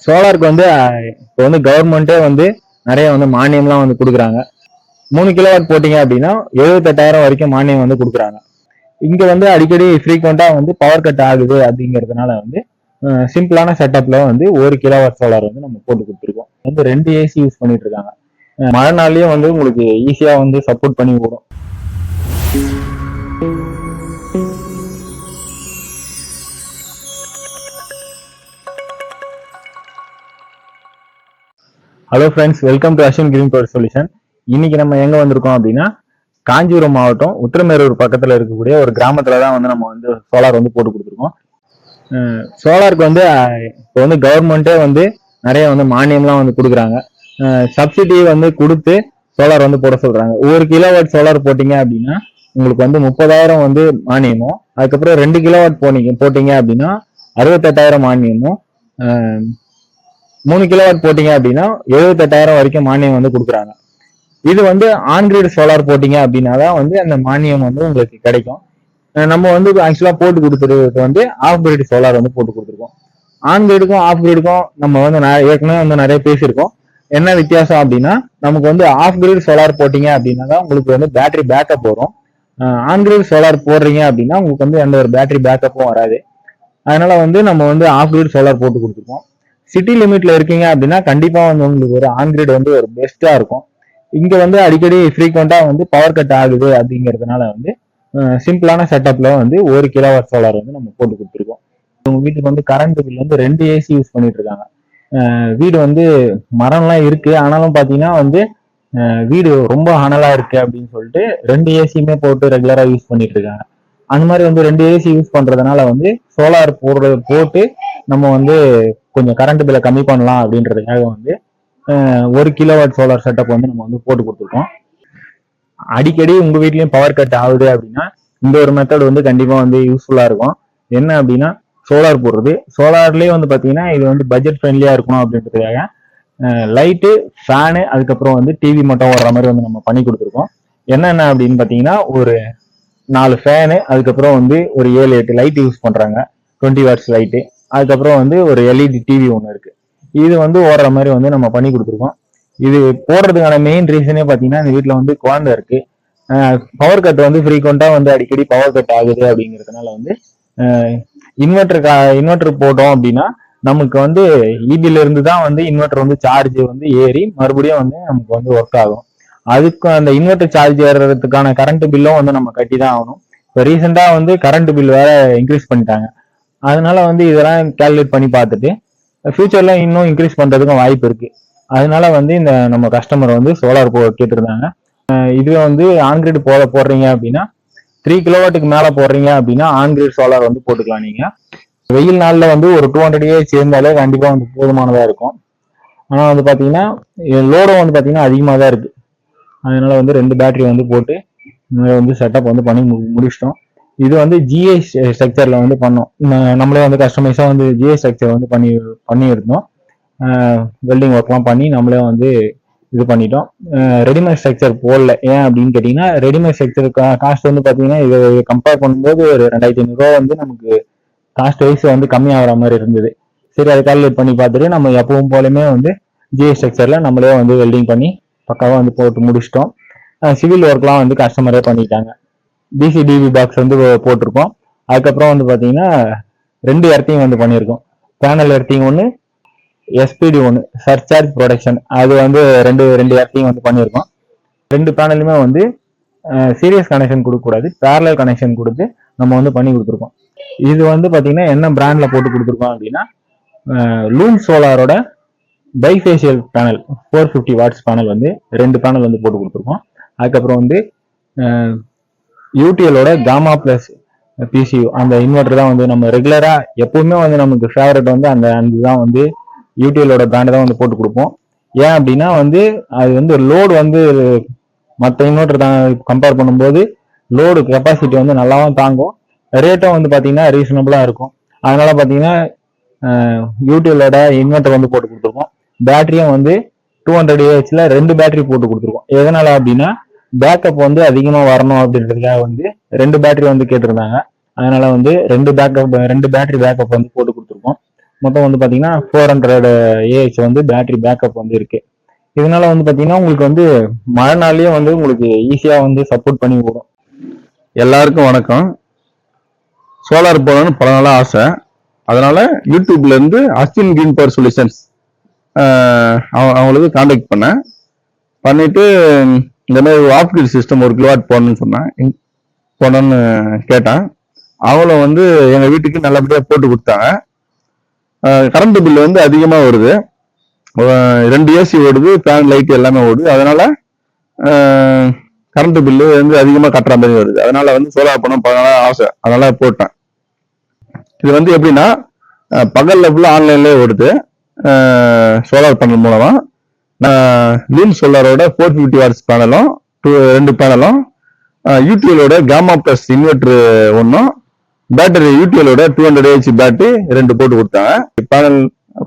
சோலாருக்கு வந்து இப்போ வந்து கவர்மெண்ட்டே வந்து நிறைய வந்து மானியம்லாம் வந்து கொடுக்குறாங்க. 3 கிலோவாட் போட்டீங்க அப்படின்னா 78,000 வரைக்கும் மானியம் வந்து கொடுக்குறாங்க. இங்க வந்து அடிக்கடி ஃப்ரீக்வெண்டா வந்து பவர் கட் ஆகுது அப்படிங்கிறதுனால வந்து சிம்பிளான செட்டப்ல வந்து 1 கிலோவாட் சோலார் வந்து நம்ம போட்டு கொடுத்துருக்கோம். வந்து 2 ஏசி யூஸ் பண்ணிட்டு இருக்காங்க. மழை நாள்லயும் வந்து உங்களுக்கு ஈஸியா வந்து சப்போர்ட் பண்ணி விடும். Hello friends, welcome to Ashwin green power solution. இன்னைக்கு நம்ம எங்க வந்திருக்கோம் அப்படின்னா, காஞ்சிபுரம் மாவட்டம் உத்திரமேரூர் பக்கத்துல இருக்கக்கூடிய ஒரு கிராமத்துல தான் வந்து நம்ம வந்து சோலார் வந்து போட்டு கொடுத்துருக்கோம். சோலாருக்கு வந்து இப்போ வந்து கவர்மெண்ட்டே வந்து நிறைய வந்து மானியம்லாம் வந்து கொடுக்குறாங்க. சப்சிடி வந்து கொடுத்து சோலார் வந்து போட சொல்றாங்க. 1 கிலோவாட் சோலார் போட்டீங்க அப்படின்னா உங்களுக்கு வந்து 30,000 வந்து மானியமும், அதுக்கப்புறம் 2 கிலோவாட் போட்டீங்க அப்படின்னா 68,000 மானியமும், 3 கிலோவாட் போட்டீங்க அப்படின்னா 78,000 வரைக்கும் மானியம் வந்து கொடுக்குறாங்க. இது வந்து ஆன்கிரிட் சோலார் போட்டீங்க அப்படின்னா தான் வந்து அந்த மானியம் வந்து உங்களுக்கு கிடைக்கும். நம்ம வந்து ஆக்சுவலா போட்டு கொடுத்துருக்கு வந்து ஆஃப் கிரிட் சோலார் வந்து போட்டு கொடுத்துருக்கோம். ஆன் கிரிடுக்கும் ஆஃப் கிரிடுக்கும் நம்ம வந்து ஏற்கனவே வந்து நிறைய பேசியிருக்கோம். என்ன வித்தியாசம் அப்படின்னா, நமக்கு வந்து ஆஃப் கிரிட் சோலார் போட்டீங்க அப்படின்னா தான் உங்களுக்கு வந்து பேட்டரி பேக்கப் வரும். ஆன் கிரிட் சோலார் போடுறீங்க அப்படின்னா உங்களுக்கு வந்து எந்த ஒரு பேட்டரி பேக்கப்பும் வராது. அதனால வந்து நம்ம வந்து ஆஃப் கிரிட் சோலார் போட்டு கொடுத்துருக்கோம். சிட்டி லிமிட்ல இருக்கீங்க அப்படின்னா கண்டிப்பா வந்து உங்களுக்கு ஒரு ஆன் கிரிட் வந்து ஒரு பெஸ்டா இருக்கும். இங்க வந்து அடிக்கடி ஃப்ரீக்வெண்டா வந்து பவர் கட் ஆகுது அப்படிங்கிறதுனால வந்து சிம்பிளான செட்டப்ல வந்து 1 கிலோவாட் சோலார் வந்து நம்ம போட்டு கொடுத்துருக்கோம். உங்க வீட்டுக்கு வந்து கரண்ட் பில் வந்து 2 ஏசி யூஸ் பண்ணிட்டு இருக்காங்க. வீடு வந்து மரம்லாம் இருக்கு, ஆனாலும் பாத்தீங்கன்னா வந்து வீடு ரொம்ப அனலா இருக்கு அப்படின்னு சொல்லிட்டு 2 ஏசியுமே போட்டு ரெகுலரா யூஸ் பண்ணிட்டு இருக்காங்க. அந்த மாதிரி வந்து 2 ஏசி யூஸ் பண்றதுனால வந்து சோலார் போட்டு நம்ம வந்து கொஞ்சம் கரண்ட் பில்லை கம்மி பண்ணலாம் அப்படின்றதுக்காக வந்து 1 கிலோவாட் சோலார் செட்டப் வந்து நம்ம வந்து போட்டு கொடுத்துருக்கோம். அடிக்கடி உங்க வீட்லயும் பவர் கட் ஆகுது அப்படின்னா இந்த ஒரு மெத்தட் வந்து கண்டிப்பா வந்து யூஸ்ஃபுல்லா இருக்கும். என்ன அப்படின்னா, சோலார் போடுறது. சோலார்லயே வந்து பாத்தீங்கன்னா இது வந்து பட்ஜெட் ஃப்ரெண்ட்லியா இருக்கணும் அப்படின்றதுக்காக லைட்டு, ஃபேனு, அதுக்கப்புறம் வந்து டிவி மட்டும் ஓடுற மாதிரி வந்து நம்ம பண்ணி கொடுத்துருக்கோம். என்னென்ன அப்படின்னு பாத்தீங்கன்னா, ஒரு 4 ஃபேனு, அதுக்கப்புறம் வந்து ஒரு 7-8 லைட் யூஸ் பண்றாங்க, 20 வாட்ஸ் லைட்டு, அதுக்கப்புறம் வந்து ஒரு எல்இடி டிவி ஒன்று இருக்கு. இது வந்து ஓடுற மாதிரி வந்து நம்ம பண்ணி கொடுத்துருக்கோம். இது போடுறதுக்கான மெயின் ரீசனே பாத்தீங்கன்னா, இந்த வீட்டுல வந்து குழந்தை இருக்கு. பவர் கட் வந்து ஃப்ரீக்வெண்டா வந்து அடிக்கடி பவர் கட் ஆகுது அப்படிங்கிறதுனால வந்து இன்வெர்டர் போட்டோம் அப்படின்னா நமக்கு வந்து இபில இருந்து தான் வந்து இன்வெர்டர் வந்து சார்ஜ் வந்து ஏறி மறுபடியும் வந்து நமக்கு வந்து ஒர்க் ஆகும். அதுக்கு அந்த இன்வெர்டர் சார்ஜ் ஏறுறதுக்கான கரண்ட் பில்லும் வந்து நம்ம கட்டி தான் ஆகணும். இப்போ ரீசெண்டா வந்து கரண்ட் பில் வேற இன்க்ரீஸ் பண்ணிட்டாங்க. அதனால வந்து இதெல்லாம் கால்குலேட் பண்ணி பார்த்துட்டு ஃபியூச்சர்ல இன்னும் இன்க்ரீஸ் பண்றதுக்கும் வாய்ப்பு இருக்கு. அதனால வந்து இந்த நம்ம கஸ்டமர் வந்து சோலார் கேட்டிருந்தாங்க. இதுவே வந்து ஆன்கிரிட் போடுறீங்க அப்படின்னா 3 கிலோவாட்டுக்கு மேல போடுறீங்க அப்படின்னா ஆன்கிரிட் சோலார் வந்து போட்டுக்கலாம். நீங்க வெயில் நாள்ல வந்து ஒரு 200 ஏ சேர்ந்தாலே கண்டிப்பா வந்து போதுமானதா இருக்கும். ஆனா வந்து பாத்தீங்கன்னா லோடும் வந்து பாத்தீங்கன்னா அதிகமாக தான் இருக்கு. அதனால வந்து 2 பேட்டரி வந்து போட்டு வந்து செட்டப் வந்து பண்ணி முடிச்சிட்டோம். இது வந்து ஜிஐ ஸ்ட்ரக்சர்ல வந்து பண்ணோம். நம்மளே வந்து கஸ்டமைஸா வந்து ஜிஐ ஸ்ட்ரக்சர் வந்து பண்ணி இருந்தோம். வெல்டிங் ஒர்க்லாம் பண்ணி நம்மளே வந்து இது பண்ணிட்டோம். ரெடிமேட் ஸ்ட்ரக்சர் போடல. ஏன் அப்படின்னு கேட்டீங்கன்னா, ரெடிமேட் ஸ்ட்ரக்சர் காஸ்ட் வந்து பாத்தீங்கன்னா இதை கம்பேர் பண்ணும்போது ஒரு 2,500 ரூபா வந்து நமக்கு காஸ்ட் வைஸ் வந்து கம்மி ஆகிற மாதிரி இருந்தது. சரி, அதை கால்குலேட் பண்ணி பார்த்துட்டு நம்ம எப்பவும் போலயுமே வந்து ஜிஐ ஸ்ட்ரக்சர்ல நம்மளே வந்து வெல்டிங் பண்ணி பக்காவா வந்து போட்டு முடிச்சிட்டோம். சிவில் ஒர்க்லாம் வந்து கஸ்டமரே பண்ணிட்டாங்க. டிசிடிவி பாக்ஸ் வந்து போட்டிருக்கோம். அதுக்கப்புறம் வந்து பாத்தீங்கன்னா 2 எர்த்திங் வந்து பண்ணியிருக்கோம். பேனல் எர்த்திங் ஒன்று, எஸ்பிடி ஒன்று, சர்சார்ஜ் ப்ரொடக்ஷன், அது வந்து ரெண்டு எர்த்திங் வந்து பண்ணியிருக்கோம். 2 பேனலுமே வந்து சீரியஸ் கனெக்ஷன் கொடுக்கக்கூடாது, பேரலல் கனெக்ஷன் கொடுத்து நம்ம வந்து பண்ணி கொடுத்துருக்கோம். இது வந்து பாத்தீங்கன்னா என்ன பிராண்ட்ல போட்டு கொடுத்துருக்கோம் அப்படின்னா, லூம் சோலாரோட பைஃபேஷியல் பேனல் 450 வாட்ஸ் பேனல் வந்து 2 பேனல் வந்து போட்டு கொடுத்துருக்கோம். அதுக்கப்புறம் வந்து யூடிஎலோட காமா பிளஸ் பிசியூ அந்த இன்வெர்டர் தான் வந்து நம்ம ரெகுலரா எப்பவுமே வந்து நமக்கு ஃபேவரட் வந்து அந்த தான் வந்து யூடிஎலோட பிராண்டை தான் வந்து போட்டு கொடுப்போம். ஏன் அப்படின்னா வந்து அது வந்து லோடு வந்து மற்ற இன்வெர்டர் தான் கம்பேர் பண்ணும்போது லோடு கெப்பாசிட்டி வந்து நல்லாவும் தாங்கும், ரேட்டும் வந்து பாத்தீங்கன்னா ரீசனபிளா இருக்கும். அதனால பாத்தீங்கன்னா யூடிஎலோட இன்வெர்டர் வந்து போட்டு கொடுத்துருக்கோம். பேட்டரியும் வந்து 200 ஏஹெச்ல 2 பேட்டரி போட்டு கொடுத்துருக்கோம். எதனால அப்படின்னா பேக்கப் வந்து அதிகமா வரணும் அப்படின்றதுக்காக வந்து 2 பேட்டரி வந்து கேட்டிருந்தாங்க. அதனால வந்து 2 பேட்டரி பேக்கப் வந்து போட்டு கொடுத்துருக்கோம். மொத்தம் வந்து பாத்தீங்கன்னா 400 ஏஹெச் வந்து பேட்டரி பேக்கப் வந்து இருக்கு. இதனால வந்து பாத்தீங்கன்னா உங்களுக்கு வந்து மழை நாள்லயே வந்து உங்களுக்கு ஈஸியா வந்து சப்போர்ட் பண்ணி ஓடும். எல்லாருக்கும் வணக்கம். சோலார் போடணும்னு பல நாளா ஆசை. அதனால யூடியூப்ல இருந்து அஸ்வின் கிரீன் பவர் சொல்யூஷன்ஸ் அவங்களுக்கு கான்டாக்ட் பண்ணிட்டு இந்த மாதிரி ஆஃப் கிரிட் சிஸ்டம் 1 கிலோவாட் போடணும்னு சொன்னேன். போடணும்னு கேட்டேன். அவங்களும் வந்து எங்க வீட்டுக்கு நல்லபடியா போட்டு கொடுத்தாங்க. கரண்ட் பில் வந்து அதிகமா வருது. 2 ஏசி ஓடுது, ஃபேன் லைட் எல்லாமே ஓடுது. அதனால கரண்ட் பில்லு வந்து அதிகமா கட்டுற மாதிரி வருது. அதனால வந்து சோலார் பணம் ஆசை, அதனால போட்டேன். இது வந்து எப்படின்னா பகல்ல ஃபுல்லா ஆன்லைன்லயே ஓடுது. சோலார் பேனல் மூலமா லீன் சோலாரோட 450 வாட்ஸ் பேனலும் 2 பேனலும், யூடிஎலோட காமா பிளஸ் இன்வெர்டர் ஒன்றும், பேட்டரி யூடிஎலோட 200 ஏஹெச் பேட்டரி 2 போட்டு கொடுத்தாங்க. பேனல்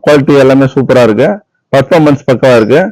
குவாலிட்டி எல்லாமே சூப்பரா இருக்கு, பர்ஃபார்மன்ஸ் பக்கவா இருக்கு.